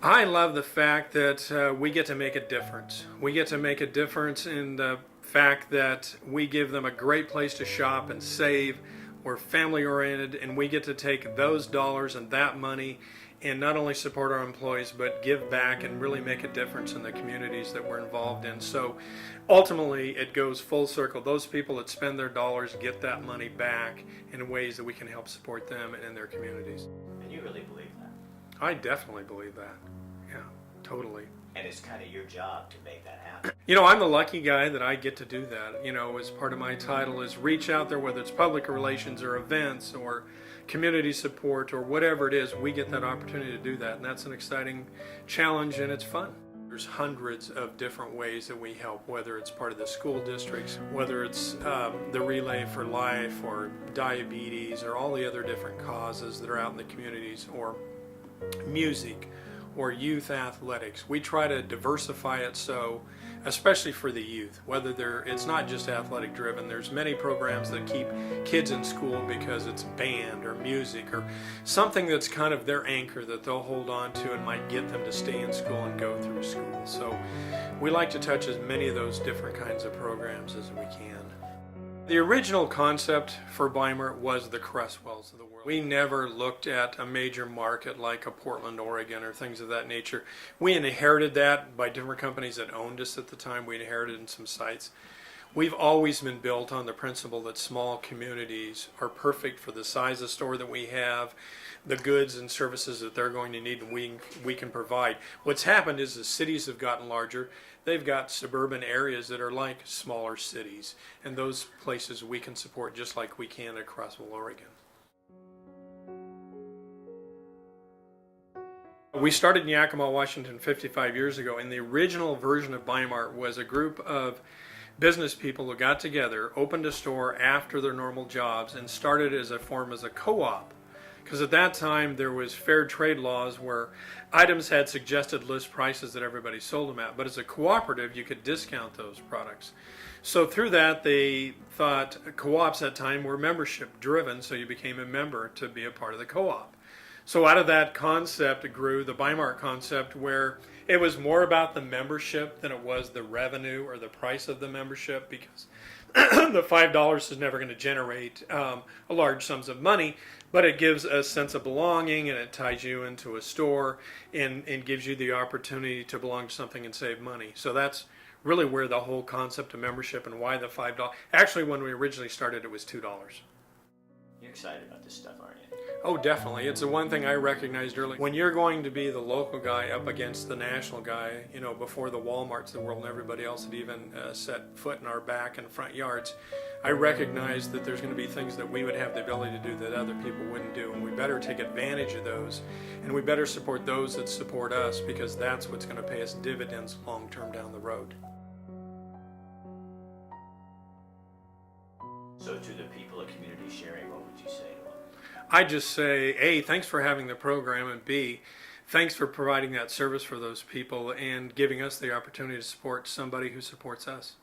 I love the fact that we get to make a difference. We get to make a difference in the fact that we give them a great place to shop and save. We're family oriented, and we get to take those dollars and that money and not only support our employees but give back and really make a difference in the communities that we're involved in. So ultimately it goes full circle. Those people that spend their dollars get that money back in ways that we can help support them and in their communities. And you really believe that? I definitely believe that. Yeah, totally. And it's kind of your job to make that happen. You know, I'm the lucky guy that I get to do that. You know, as part of my title is reach out there, whether it's public relations or events or community support or whatever it is, we get that opportunity to do that. And that's an exciting challenge, and it's fun. There's hundreds of different ways that we help, whether it's part of the school districts, whether it's the Relay for Life or diabetes or all the other different causes that are out in the communities, or music or youth athletics. We try to diversify it, so especially for the youth, it's not just athletic driven. There's many programs that keep kids in school because it's band or music or something that's kind of their anchor that they'll hold on to and might get them to stay in school and go through school. So we like to touch as many of those different kinds of programs as we can. The original concept for Bi Mart was the Creswells of the world. We never looked at a major market like a Portland, Oregon or things of that nature. We inherited that by different companies that owned us at the time. We inherited in some sites. We've always been built on the principle that small communities are perfect for the size of store that we have, the goods and services that they're going to need, and we can provide. What's happened is the cities have gotten larger. They've got suburban areas that are like smaller cities, and those places we can support just like we can at Creswell, Oregon. We started in Yakima, Washington 55 years ago, and the original version of Bi Mart was a group of business people who got together, opened a store after their normal jobs, and started as a co-op. Because at that time there was fair trade laws where items had suggested list prices that everybody sold them at, but as a cooperative you could discount those products. So through that they thought co-ops at that time were membership driven, so you became a member to be a part of the co-op. So out of that concept grew the Bi Mart concept, where it was more about the membership than it was the revenue or the price of the membership, because the $5 is never going to generate large sums of money, but it gives a sense of belonging, and it ties you into a store and gives you the opportunity to belong to something and save money. So that's really where the whole concept of membership and why the $5. Actually, when we originally started, it was $2. You're excited about this stuff, aren't you? Oh, definitely. It's the one thing I recognized early. When you're going to be the local guy up against the national guy, you know, before the Walmarts of the world and everybody else had even set foot in our back and front yards, I recognized that there's going to be things that we would have the ability to do that other people wouldn't do, and we better take advantage of those, and we better support those that support us, because that's what's going to pay us dividends long term down the road. So to the people of community sharing, what would you say to them? I just say, A, thanks for having the program, and B, thanks for providing that service for those people and giving us the opportunity to support somebody who supports us.